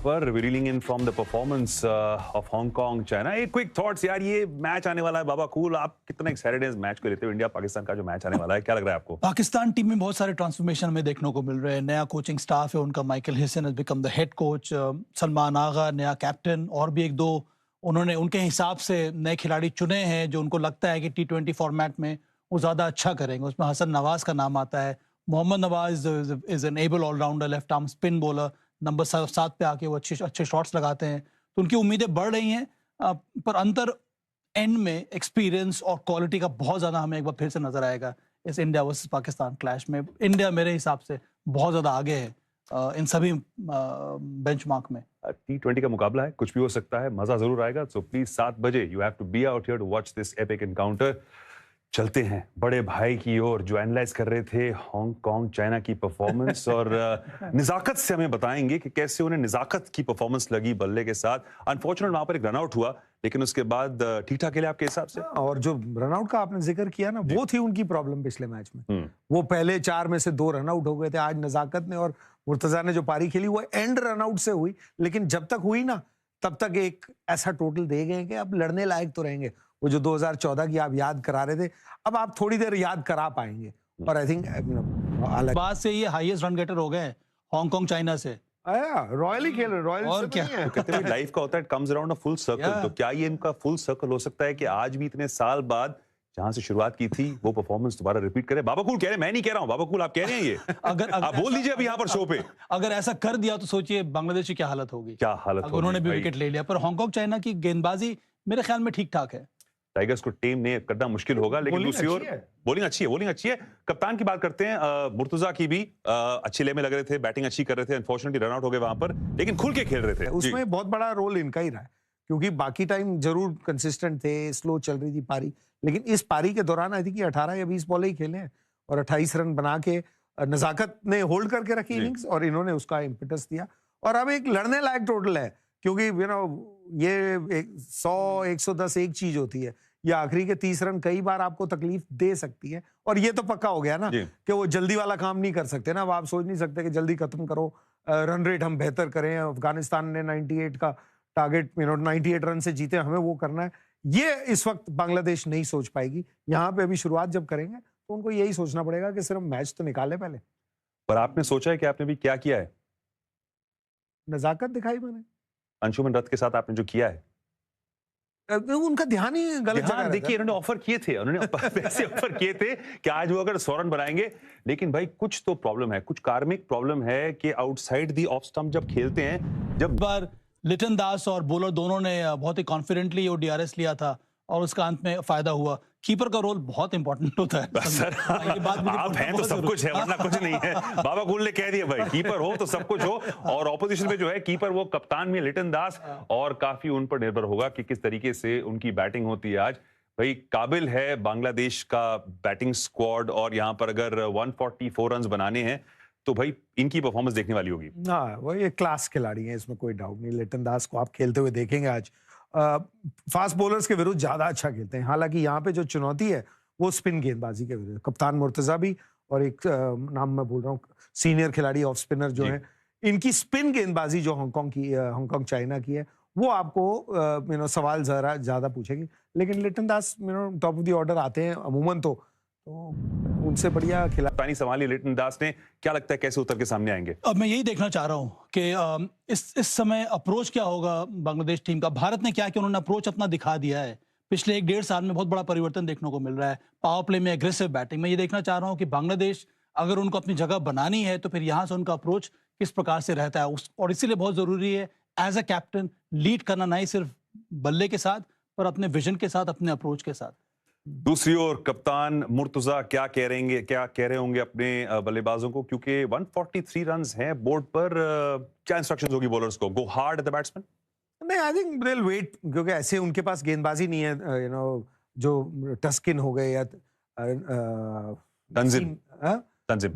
पर reeling in from the performance of Hong Kong China. एक quick thoughts यार, ये मैच आने वाला है बाबा कूल, आप कितना एक्साइटेड हैं इस मैच को लेते हुए? इंडिया पाकिस्तान का जो मैच आने वाला है, क्या लग रहा है आपको? पाकिस्तान टीम में बहुत सारे ट्रांसफॉर्मेशन हमें देखने को मिल रहे हैं। नया कोचिंग स्टाफ है उनका, Michael Hesson has become the head coach, Salman Agha नया कैप्टन, और भी एक दो उन्होंने उनके हिसाब से नए खिलाड़ी चुने हैं जो उनको लगता है कि T20 फॉर्मेट में वो ज़्यादा अच्छा करेंगे। उसमें हसन नवाज का नाम आता है। Mohammad Nawaz is an able allrounder, left arm spin bowler, number 7 पे आके वो अच्छे शॉट्स लगाते हैं, तो उनकी उम्मीदें बढ़ रही हैं। पर अंतर एंड में एक्सपीरियंस और क्वालिटी का बहुत ज़्यादा हमें एक बार फिर से नजर आएगा इस इंडिया वर्सेस पाकिस्तान क्लैश में। इंडिया मेरे हिसाब से बहुत ज़्यादा आगे है इन सभी बेंचमार्क में। T20 का मुकाबला है, कुछ भी हो सकता है, मजा जरूर आएगा। सो प्लीज 7 बजे you have to be out here to watch this epic encounter. चलते हैं बड़े भाई की ओर जो एनालाइज कर रहे थे हांगकांग चाइना की परफॉर्मेंस और निजाकत से हमें बताएंगे कि कैसे उन्हें निजाकत की परफॉर्मेंस लगी बल्ले के साथ। अनफॉर्चुनेट वहां पर एक रनआउट हुआ, लेकिन उसके बाद ठीक ठाक खेले आपके हिसाब से? और जो रनआउट का आपने जिक्र किया ना, वो थी उनकी प्रॉब्लम पिछले मैच में। वो पहले 4 में से 2 रनआउट हो गए थे। आज नजाकत ने और मुर्तजा ने जो पारी खेली वो एंड रनआउट से हुई, लेकिन जब तक हुई ना तब तक एक ऐसा टोटल दे गए कि अब लड़ने लायक तो रहेंगे। वो जो 2014 की आप याद करा रहे थे, अब आप थोड़ी देर याद करा पाएंगे। और आई थिंक बाद से ये हाईएस्ट रन गेटर हो गए हांगकांग चाइना से। रॉयली खेल रहे, रॉयल और क्या तो कहते हैं लाइफ का होता है, it comes around a full circle. तो क्या ये इनका फुल सर्कल हो सकता है कि आज भी इतने साल बाद जहां से शुरुआत की थी वो परफॉर्मेंस दोबारा रिपीट करे? बाबा कूल कह रहे हैं, मैं नहीं कह रहा हूं, बाबा कूल आप कह रहे हैं ये। अगर आप बोल दीजिए अभी यहाँ पर शो पे। अगर ऐसा कर दिया तो सोचिए बांग्लादेश की क्या हालत होगी। क्या हालत अगर होगी उन्होंने भी भाई। विकेट ले लिया। पर हांगकांग चाइना की गेंदबाजी मेरे ख्याल में ठीक ठाक है। टाइगर्स को टीम ने करना मुश्किल होगा, लेकिन दूसरी ओर बॉलिंग अच्छी है। कप्तान की बात करते हैं, मुर्तजा की भी अच्छी ले में लग रहे थे, बैटिंग अच्छी कर रहे थे। अनफॉर्चुनेटली रन आउट हो गए वहां पर, लेकिन खुल के खेल रहे थे। उसमें बहुत बड़ा रोल इनका ही रहा है, क्योंकि बाकी टाइम जरूर कंसिस्टेंट थे, स्लो चल रही थी पारी, लेकिन इस पारी के दौरान आई थिंक 18 या 20 बॉलें ही खेले हैं और 28 रन बना के नजाकत ने होल्ड करके रखी इनिंग्स और इन्होंने उसका इम्पेटस दिया। और अब एक लड़ने लायक टोटल है, क्योंकि ये 100 110 एक चीज होती है, ये आखिरी के 30 रन कई बार आपको तकलीफ दे सकती है। और ये तो पक्का हो गया ना कि वो जल्दी वाला काम नहीं कर सकते ना। अब आप सोच नहीं सकते कि जल्दी खत्म करो, रन रेट हम बेहतर करें। अफगानिस्तान ने 98 का टारगेट 98 रन से जीते, हमें वो करना है। ये इस वक्त बांग्लादेश नहीं सोच पाएगी। यहाँ पे अभी शुरुआत जब करेंगे तो उनको यही सोचना पड़ेगा कि सिर्फ मैच तो निकाले पहले। पर आपने सोचा है कि आपने भी क्या किया है? नजाकत दिखाई मैंने अंशुमन रथ के साथ आपने जो किया है, उनका ध्यान ही गलत जगह। देखिए उन्होंने ऑफर किए थे, उन्होंने पैसे ऑफर किए थे कि आज वो अगर 100 रन बनाएंगे, लेकिन भाई कुछ तो प्रॉब्लम है, कुछ कार्मिक प्रॉब्लम है कि आउटसाइड दी ऑफ स्टंप जब खेलते हैं, जब बार लिटन दास और बॉलर दोनों ने बहुत ही कॉन्फिडेंटली वो DRS लिया था और उसका अंत में फायदा हुआ। कीपर का रोल बहुत इंपॉर्टेंट होता है। सर ये बात आप हैं तो सब कुछ है, वरना कुछ नहीं है। बाबा कूल ने कह दिया भाई, कीपर हो तो सब कुछ हो। और ऑपोजिशन में जो है कीपर, वो कप्तान में लिटन दास, और काफी उन पर निर्भर होगा कि किस तरीके से उनकी बैटिंग होती है आज। भाई काबिल है बांग्लादेश का बैटिंग स्क्वाड, और यहाँ पर अगर 144 रन बनाने हैं तो भाई इनकी परफॉर्मेंस देखने वाली होगी। हाँ, वो ये क्लास खिलाड़ी हैं, इसमें कोई डाउट नहीं। लिटन दास को आप खेलते हुए देखेंगे आज। फास्ट बॉलर्स के विरुद्ध ज्यादा अच्छा खेलते हैं। हालांकि यहाँ पे जो चुनौती है वो स्पिन गेंदबाजी के विरुद्ध। कप्तान मुर्तजा भी और एक नाम मैं बोल रहा हूँ, सीनियर खिलाड़ी ऑफ स्पिनर जो है, इनकी स्पिन गेंदबाजी जो हांगकांग चाइना की है, वो आपको सवाल जरा ज्यादा पूछेगी। लेकिन लिटन दास टॉप ऑफ द ऑर्डर आते हैं अमूमन, तो उनसे बढ़िया खिलाड़ी संभाली लिटन दास ने। क्या लगता है कैसे उतर के सामने आएंगे? अब मैं यही देखना चाह रहा हूं कि इस समय अप्रोच क्या होगा बांग्लादेश टीम का। भारत ने क्या कि उन्होंने अप्रोच अपना दिखा दिया है। पिछले 1-1.5 साल में बहुत बड़ा परिवर्तन देखने को मिल रहा है। पावर प्ले में एग्रेसिव बैटिंग। मैं ये देखना चाह रहा हूं कि बांग्लादेश अगर उनको अपनी जगह बनानी है तो फिर यहाँ से उनका अप्रोच किस प्रकार से रहता है। और इसीलिए बहुत जरूरी है एज अ कैप्टन लीड करना, ना ही सिर्फ बल्ले के साथ पर अपने विजन के साथ, अपने अप्रोच के साथ। दूसरी ओर कप्तान मुर्तजा क्या कह रहे होंगे अपने बल्लेबाजों को, क्योंकि 143 रन्स हैं बोर्ड पर। क्या इंस्ट्रक्शंस होगी बॉलर्स को? Go hard at the batsman? नहीं, I think they will wait, क्योंकि ऐसे उनके पास गेंदबाजी नहीं है। जो टस्किन हो गए या तंजिम